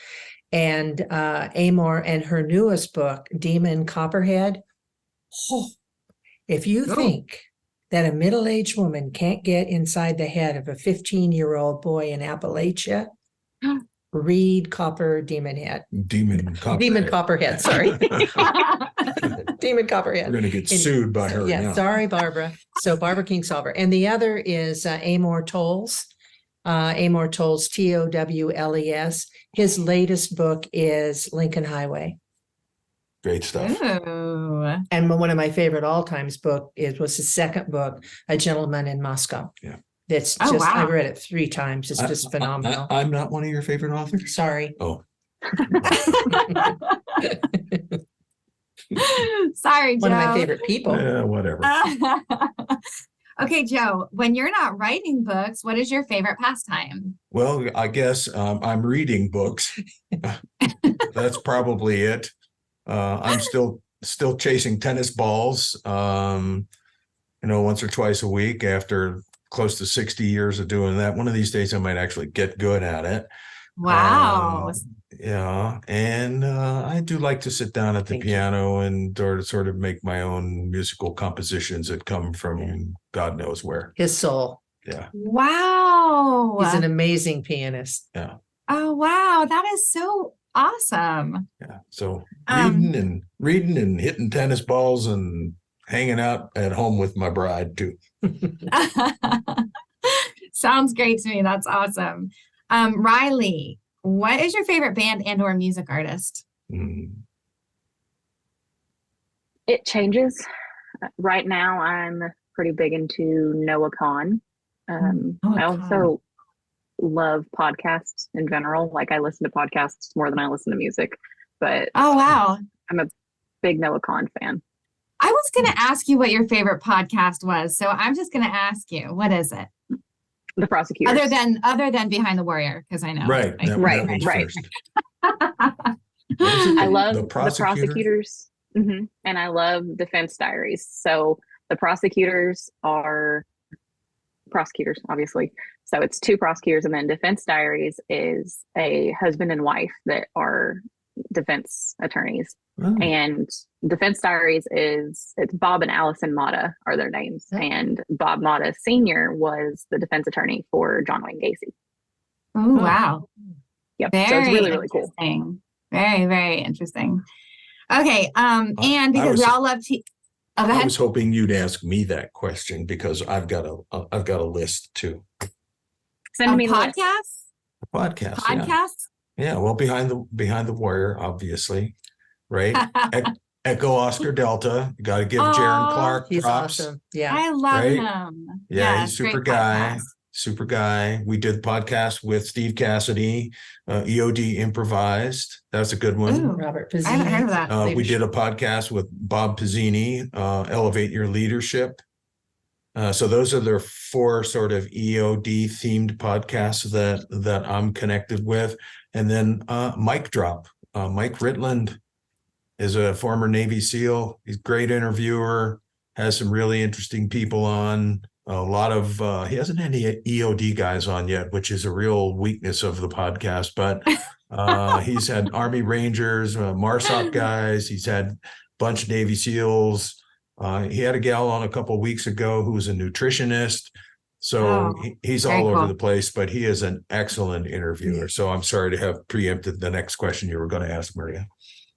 And Amor and her newest book, Demon Copperhead. Oh, if you think that a middle-aged woman can't get inside the head of a 15-year-old boy in Appalachia, read Demon Copperhead, sorry. Demon Copperhead. We're going to get sued by her Yeah, now. sorry, Barbara. So Barbara Kingsolver. And the other is Amor Tolles. Amor Tolles, Towles. His latest book is Lincoln Highway. Great stuff. Ooh. And one of my favorite all-times book was his second book, A Gentleman in Moscow. Yeah. It's Oh, just, wow. I've read it 3 times. It's just phenomenal. I'm not one of your favorite authors. Sorry. Oh, Sorry, Joe. One of my favorite people. yeah, whatever. Okay, Joe, when you're not writing books, what is your favorite pastime? Well, I guess I'm reading books. That's probably it. I'm still chasing tennis balls, once or twice a week after close to 60 years of doing that. One of these days I might actually get good at it. Wow. Yeah. And I do like to sit down at the piano and sort of make my own musical compositions that come from God knows where. His soul. Yeah. Wow. He's an amazing pianist. Yeah. Oh, wow. That is so awesome. Yeah. So reading and hitting tennis balls and hanging out at home with my bride too. Sounds great to me. That's awesome. Rylee, what is your favorite band and or music artist? It changes. Right now, I'm pretty big into Noah Kahan. I also love podcasts in general. Like I listen to podcasts more than I listen to music. But oh, wow. I'm a big Noah Kahan fan. I was going to ask you what your favorite podcast was. So I'm just going to ask you, what is it? The Prosecutors. Other than Behind the Warrior, because I know. Right. Right. I love the Prosecutors. And I love Defense Diaries. So the Prosecutors are prosecutors, obviously. So it's 2 prosecutors, and then Defense Diaries is a husband and wife that are defense attorneys. Oh. And Defense Diaries it's Bob and Allison Mata are their names. Oh. And Bob Mata Sr. was the defense attorney for John Wayne Gacy. Oh, wow. Yep. So it's really, really cool. Very, very interesting. Okay. And because we all love to I was hoping you'd ask me that question because I've got a list too. Send me podcasts. Podcasts. Yeah. Well, behind the Warrior, obviously, right? Echo Oscar Delta. You got to give Jaron Clark he's props. Awesome. Yeah, I love him. Yeah, he's super guy. Super guy. We did podcast with Steve Cassidy, EOD Improvised. That's a good one. Ooh, Robert Pizzini. I haven't heard of that. We did a podcast with Bob Pizzini, Elevate Your Leadership. So those are the 4 sort of EOD themed podcasts that I'm connected with. And then Mic Drop. Mike Ritland is a former Navy SEAL. He's a great interviewer, has some really interesting people on. A lot of he hasn't had any EOD guys on yet, which is a real weakness of the podcast, but he's had Army Rangers, MARSOC guys. He's had a bunch of Navy SEALs. He had a gal on a couple of weeks ago who was a nutritionist. So he's all over the place, but he is an excellent interviewer. So I'm sorry to have preempted the next question you were going to ask, Maria.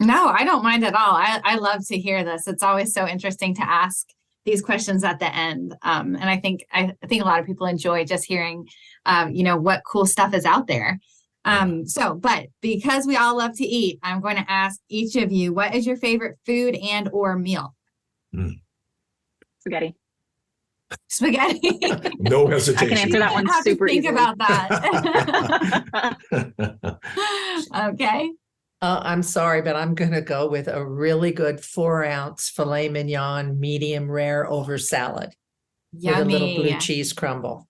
No, I don't mind at all. I love to hear this. It's always so interesting to ask these questions at the end. And I think a lot of people enjoy just hearing, what cool stuff is out there. But because we all love to eat, I'm going to ask each of you, what is your favorite food and or meal? Spaghetti. No hesitation. I can answer that one super easily. Think about that. Okay. I'm sorry, but I'm going to go with a really good 4-ounce filet mignon, medium rare over salad. Yummy. With a little blue cheese crumble.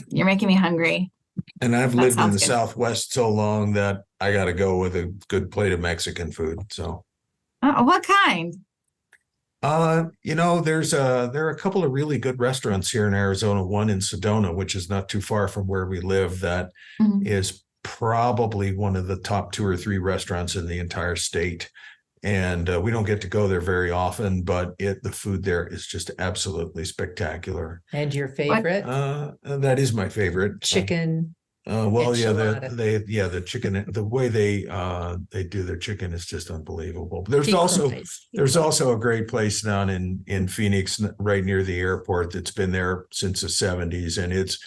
You're making me hungry. And I've lived in the Southwest so long that I got to go with a good plate of Mexican food. So, what kind? There are a couple of really good restaurants here in Arizona. One in Sedona, which is not too far from where we live, that is probably one of the top 2 or 3 restaurants in the entire state. And we don't get to go there very often, but the food there is just absolutely spectacular. And your favorite? That is my favorite. Chicken. Well, yeah, Enchilada. the chicken, the way they do their chicken is just unbelievable. But there's He also cries. He there's cries. also a great place down in Phoenix, right near the airport, that's been there since the 70s, and it's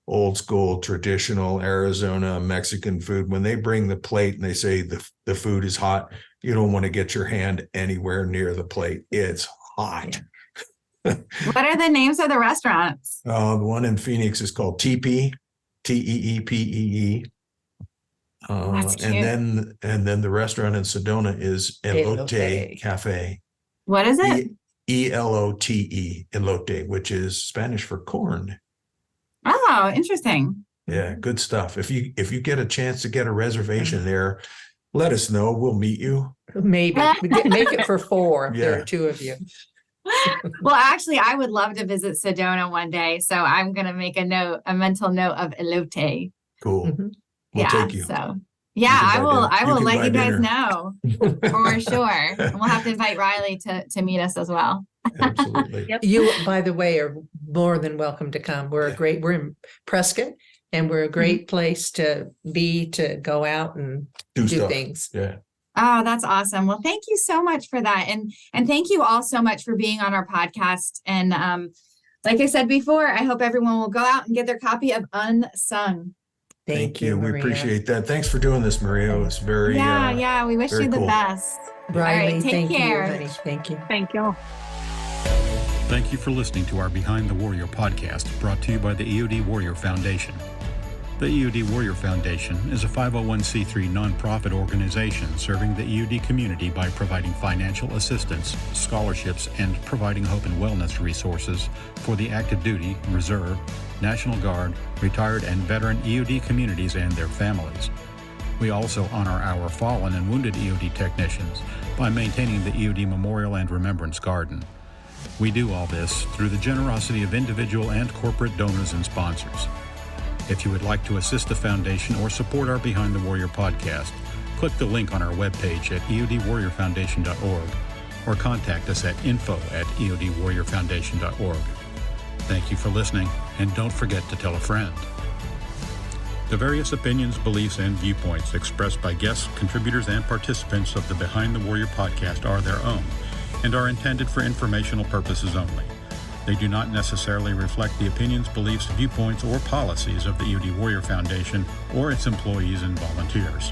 old school, traditional Arizona Mexican food. When they bring the plate and they say the food is hot, you don't want to get your hand anywhere near the plate. It's hot. What are the names of the restaurants? The one in Phoenix is called Teepee, Teepee. That's cute. And then the restaurant in Sedona is Elote Elote. Cafe. What is it? Elote, Elote, which is Spanish for corn. Oh, interesting. Yeah, good stuff. If you get a chance to get a reservation there, let us know. We'll meet you. Maybe make it for 4 if there Yeah. are 2 of you. Well, actually, I would love to visit Sedona one day, so I'm gonna make a mental note of elote. Cool. Mhm. We'll Yeah, take you. so You yeah, can I buy will. dinner. I You will can let buy you guys dinner. know for sure. And we'll have to invite Rylee to meet us as well. Absolutely. Yep. You, by the way, are more than welcome to come. We're in Prescott, and we're a great place to go out and Do do stuff. things. Yeah. Oh, that's awesome. Well, thank you so much for that. And thank you all so much for being on our podcast. And like I said before, I hope everyone will go out and get their copy of Unsung. Thank you, We Maria. appreciate that. Thanks for doing this, Maria. It was very Yeah, we wish very you the cool. best. Rylee, All right, take thank care. you, honey. Thank you. Thank y'all. Thank you for listening to our Behind the Warrior podcast, brought to you by the EOD Warrior Foundation. The EOD Warrior Foundation is a 501c3 nonprofit organization serving the EOD community by providing financial assistance, scholarships, and providing hope and wellness resources for the active duty, reserve, National Guard, retired, and veteran EOD communities and their families. We also honor our fallen and wounded EOD technicians by maintaining the EOD Memorial and Remembrance Garden. We do all this through the generosity of individual and corporate donors and sponsors. If you would like to assist the foundation or support our Behind the Warrior podcast, click the link on our webpage at eodwarriorfoundation.org or contact us at info@eodwarriorfoundation.org. Thank you for listening, and don't forget to tell a friend. The various opinions, beliefs, and viewpoints expressed by guests, contributors, and participants of the Behind the Warrior podcast are their own and are intended for informational purposes only. They do not necessarily reflect the opinions, beliefs, viewpoints, or policies of the EOD Warrior Foundation or its employees and volunteers.